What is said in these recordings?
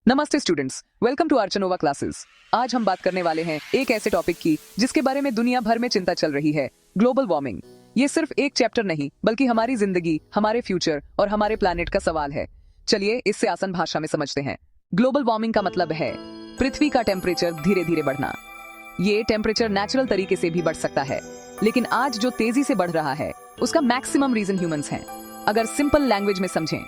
नमस्ते students, welcome to अर्चनोवा classes. आज हम बात करने वाले हैं एक ऐसे टॉपिक की जिसके बारे में दुनिया भर में चिंता चल रही है, ग्लोबल वार्मिंग। ये सिर्फ एक चैप्टर नहीं बल्कि हमारी जिंदगी, हमारे फ्यूचर और हमारे प्लैनेट का सवाल है। चलिए इससे आसान भाषा में समझते हैं। ग्लोबल वार्मिंग का मतलब है पृथ्वी का टेम्परेचर धीरे धीरे बढ़ना। ये टेम्परेचर नेचुरल तरीके से भी बढ़ सकता है, लेकिन आज जो तेजी से बढ़ रहा है उसका मैक्सिमम रीजन ह्यूमंस हैं। अगर सिंपल लैंग्वेज में समझें,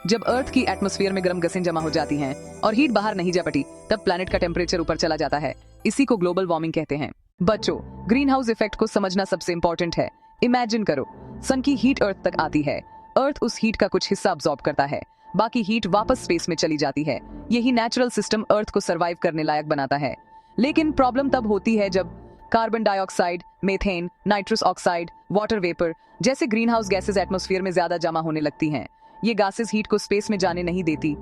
जब अर्थ की एटमॉस्फेयर में गर्म गैसें जमा हो जाती हैं और हीट बाहर नहीं जा पाती, तब प्लैनेट का टेम्परेचर ऊपर चला जाता है। इसी को ग्लोबल वार्मिंग कहते हैं। बच्चों, ग्रीन हाउस इफेक्ट को समझना सबसे इंपॉर्टेंट है। इमेजिन करो, सन की हीट अर्थ तक आती है, अर्थ उस हीट का कुछ हिस्सा अब्सॉर्ब करता है, बाकी हीट वापस स्पेस में चली जाती है। यही नेचुरल सिस्टम अर्थ को सर्वाइव करने लायक बनाता है। लेकिन प्रॉब्लम तब होती है जब carbon dioxide, methane, nitrous oxide, water vapour जैसे ग्रीन हाउस गैसेज एटमॉस्फेयर में ज्यादा जमा होने लगती हैं। ये गैसेस हीट को स्पेस में जाने नहीं देती,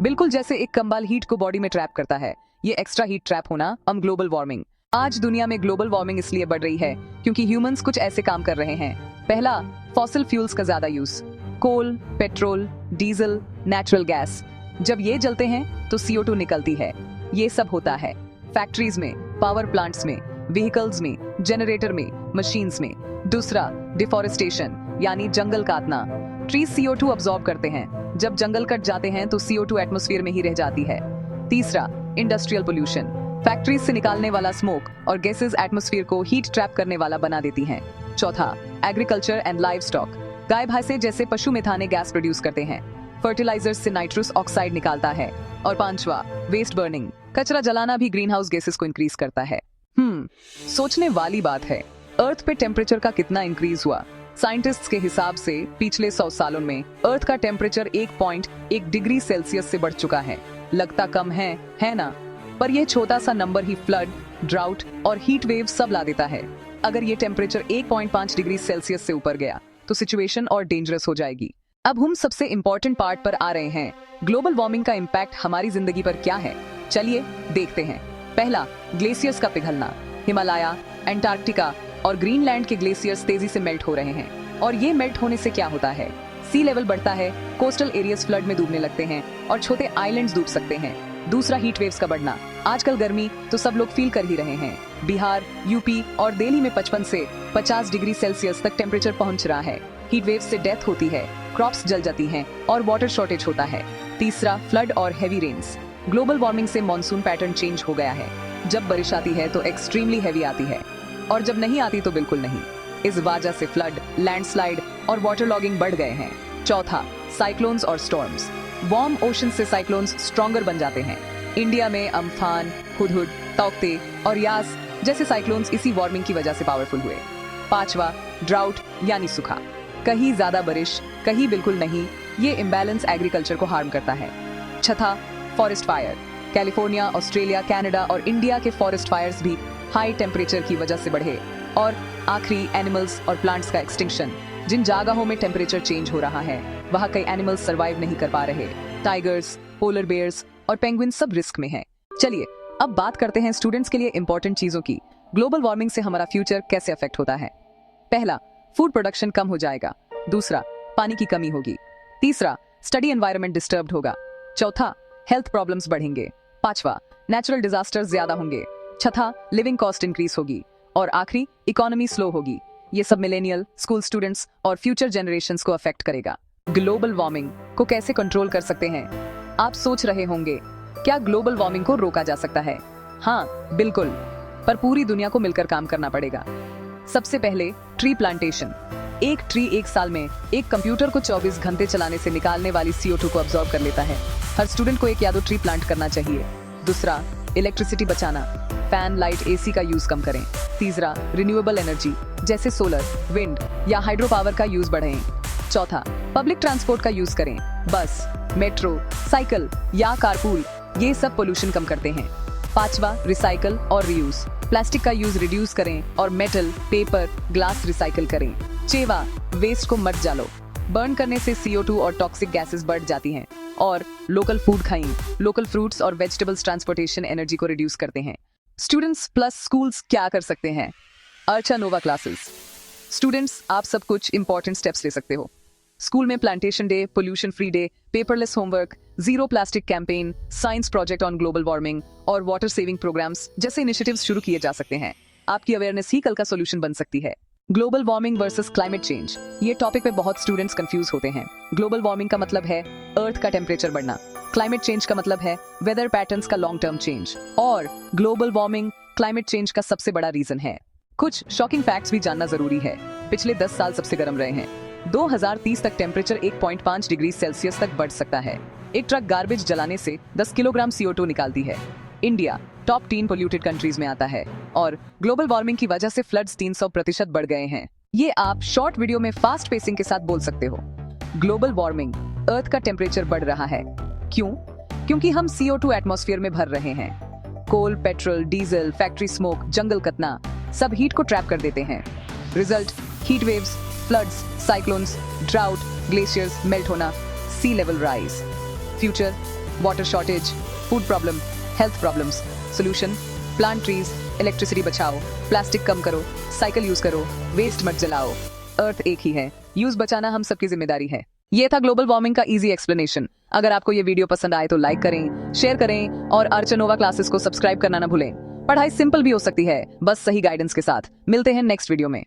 बिल्कुल जैसे एक कंबल हीट को बॉडी में ट्रैप करता है। ये एक्स्ट्रा हीट ट्रैप होना हम ग्लोबल वार्मिंग। आज दुनिया में ग्लोबल वार्मिंग इसलिए बढ़ रही है क्योंकि ह्यूमंस कुछ ऐसे काम कर रहे हैं। पहला, फॉसिल फ्यूल्स का ज्यादा यूज, कोल, पेट्रोल, डीजल, नेचुरल गैस। जब ये जलते हैं तो CO2 निकलती है। ये सब होता है फैक्ट्रीज में, पावर प्लांट्स में, व्हीकल्स में, जनरेटर में, मशीन्स में। दूसरा, डिफॉरेस्टेशन यानी जंगल काटना। ट्रीज CO2 अब्सॉर्ब करते हैं। जब जंगल कट जाते हैं तो CO2 एटमॉस्फेयर में ही रह जाती है। तीसरा, इंडस्ट्रियल पोल्यूशन। फैक्ट्रीज से निकालने वाला स्मोक और गैसेस एटमॉस्फेयर को हीट ट्रैप करने वाला बना देती हैं। चौथा, एग्रीकल्चर एंड लाइव स्टॉक। गाय भैंसे जैसे पशु मिथाने गैस प्रोड्यूस करते हैं, फर्टिलाइजर्स से नाइट्रस ऑक्साइड निकालता है। और पांचवा, वेस्ट बर्निंग। कचरा जलाना भी ग्रीन हाउस गैसेस को इंक्रीज करता है। सोचने वाली बात है, अर्थ पे टेम्परेचर का कितना इंक्रीज हुआ। साइंटिस्ट्स के हिसाब से पिछले 100 सालों में अर्थ का टेम्परेचर 1.1 डिग्री सेल्सियस से बढ़ चुका है। लगता कम है ना? पर यह छोटा सा नंबर ही फ्लड, ड्राउट और हीट वेव सब ला देता है। अगर ये टेम्परेचर 1.5 डिग्री सेल्सियस से ऊपर गया तो सिचुएशन और डेंजरस हो जाएगी। अब हम सबसे इम्पोर्टेंट पार्ट पर आ रहे हैं, ग्लोबल वार्मिंग का इम्पैक्ट हमारी जिंदगी पर क्या है। चलिए देखते हैं। पहला, ग्लेशियर्स का पिघलना। हिमालय, एंटार्क्टिका और ग्रीनलैंड के ग्लेशियर्स तेजी से मेल्ट हो रहे हैं। और ये मेल्ट होने से क्या होता है? सी लेवल बढ़ता है, कोस्टल एरियाज फ्लड में डूबने लगते हैं और छोटे आइलैंड्स डूब सकते हैं। दूसरा, हीट वेव्स का बढ़ना। आजकल गर्मी तो सब लोग फील कर ही रहे हैं। बिहार, यूपी और दिल्ली में 55 से 50 डिग्री सेल्सियस तक टेम्परेचर पहुंच रहा है। हीट वेव से डेथ होती है, क्रॉप्स जल जाती हैं और वाटर शॉर्टेज होता है। तीसरा, फ्लड और हैवी रेन्स। ग्लोबल वार्मिंग से मॉनसून पैटर्न चेंज हो गया है। जब बारिश आती है तो एक्सट्रीमली हैवी आती है और जब नहीं आती तो बिल्कुल नहीं। इस वजह से फ्लड, लैंडस्लाइड और वाटर लॉगिंग बढ़ गए हैं। चौथा, साइक्लोन्स और स्टॉर्म्स। वार्म ओशन से साइक्लोन्स स्ट्रॉन्गर बन जाते हैं। इंडिया में अम्फान, हुदहुद, तौकते और यास जैसे साइक्लोन्स इसी वार्मिंग की वजह से पावरफुल हुए। पांचवा, ड्राउट यानी सूखा। कहीं ज्यादा बारिश, कहीं बिल्कुल नहीं। ये इम्बैलेंस एग्रीकल्चर को हार्म करता है। छठा, forest fire. California, Australia, Canada और इंडिया के फॉरेस्ट फायर्स भी हाई टेम्परेचर की वजह से बढ़े। और आखिरी, एनिमल्स और प्लांट्स का एक्सटिंक्शन। जिन जगहों में टेम्परेचर चेंज हो रहा है वहाँ कई एनिमल्स सर्वाइव नहीं कर पा रहे। टाइगर्स, पोलर बेयर्स और पेंगुइन सब रिस्क में हैं। चलिए अब बात करते हैं स्टूडेंट्स के लिए इंपॉर्टेंट चीजों की। ग्लोबल वार्मिंग से हमारा फ्यूचर कैसे अफेक्ट होता है। पहला, फूड प्रोडक्शन कम हो जाएगा। दूसरा, पानी की कमी होगी। तीसरा, स्टडी एनवायरनमेंट डिस्टर्ब्ड होगा। चौथा, हेल्थ प्रॉब्लम्स बढ़ेंगे। पांचवा, नेचुरल डिजास्टर्स ज्यादा होंगे। छठा, लिविंग कॉस्ट इंक्रीज होगी। और आखिरी, इकोनॉमी स्लो होगी। ये सब मिलेनियल, स्कूल स्टूडेंट्स और फ्यूचर जनरेशंस को अफेक्ट करेगा। ग्लोबल वार्मिंग को कैसे कंट्रोल कर सकते हैं? आप सोच रहे होंगे, क्या ग्लोबल वार्मिंग को रोका जा सकता है? हाँ, बिल्कुल, पर पूरी दुनिया को मिलकर काम करना पड़ेगा। सबसे पहले, ट्री प्लांटेशन। एक ट्री एक साल में एक कंप्यूटर को 24 घंटे चलाने से निकालने वाली CO2 को अब्सॉर्ब कर लेता है। हर स्टूडेंट को एक या दो ट्री प्लांट करना चाहिए। दूसरा, इलेक्ट्रिसिटी बचाना। फैन, लाइट, AC का यूज कम करें। तीसरा, रिन्यूएबल एनर्जी जैसे सोलर, विंड या हाइड्रो पावर का यूज बढ़ाएं। चौथा, पब्लिक ट्रांसपोर्ट का यूज करें। बस, मेट्रो, साइकिल या कारपूल, ये सब पोल्यूशन कम करते हैं। पांचवा, रिसाइकल और रीयूज। प्लास्टिक का यूज रिड्यूस करें और मेटल, पेपर, ग्लास रिसाइकल करें। छठवां, वेस्ट को मत जालो। बर्न करने से CO2 और टॉक्सिक गैसेस बढ़ जाती हैं। और लोकल फूड खाएं। लोकल फ्रूट्स और वेजिटेबल्स ट्रांसपोर्टेशन एनर्जी को रिड्यूस करते हैं। स्टूडेंट्स प्लस स्कूल्स क्या कर सकते हैं? अर्चनोवा क्लासेस। स्टूडेंट्स, आप सब कुछ इंपॉर्टेंट स्टेप्स ले सकते हो। स्कूल में plantation day, pollution free day, paperless homework, zero plastic campaign, science project on global warming और वाटर सेविंग प्रोग्राम्स जैसे इनिशिएटिव्स शुरू किए जा सकते हैं। आपकी अवेयरनेस ही कल का सोल्यूशन बन सकती है। Global warming versus climate change, ये टॉपिक पे बहुत स्टूडेंट्स कंफ्यूज होते हैं। ग्लोबल वार्मिंग का मतलब है अर्थ का टेम्परेचर बढ़ना, क्लाइमेट चेंज का मतलब है वेदर पैटर्न्स का लॉन्ग टर्म चेंज, और ग्लोबल वार्मिंग क्लाइमेट चेंज का सबसे बड़ा रीजन है। कुछ शॉकिंग फैक्ट्स भी जानना जरूरी है। पिछले 10 साल सबसे गर्म रहे हैं। 2030 तक टेम्परेचर 1.5 डिग्री सेल्सियस तक बढ़ सकता है। एक ट्रक गार्बेज जलाने से 10 किलोग्राम CO2 निकालती है। इंडिया टॉप 10 पोल्यूटेड कंट्रीज में आता है और ग्लोबल वार्मिंग की वजह से फ्लड्स 300% बढ़ गए हैं। ये आप शॉर्ट वीडियो में फास्ट पेसिंग के साथ बोल सकते हो। ग्लोबल वार्मिंग, अर्थ का टेम्परेचर बढ़ रहा है। क्यों? क्योंकि हम CO2 एटमॉस्फेयर में भर रहे हैं। Coal, petrol, diesel, factory smoke, जंगल कटना सब हीट को ट्रैप कर देते हैं। Result, heat waves, floods, cyclones, drought, glaciers melt होना, sea level rise. Future, water shortage, food problem, health problems. Solution, plant trees, electricity बचाओ, प्लास्टिक कम करो, साइकिल यूज करो, वेस्ट मत जलाओ। अर्थ एक ही है, यूज बचाना हम सबकी जिम्मेदारी है। ये था ग्लोबल वार्मिंग का इजी एक्सप्लेनेशन। अगर आपको ये वीडियो पसंद आए तो लाइक करें, शेयर करें और अर्चनोवा क्लासेस को सब्सक्राइब करना ना भूलें। पढ़ाई सिंपल भी हो सकती है, बस सही गाइडेंस के साथ। मिलते हैं नेक्स्ट वीडियो में।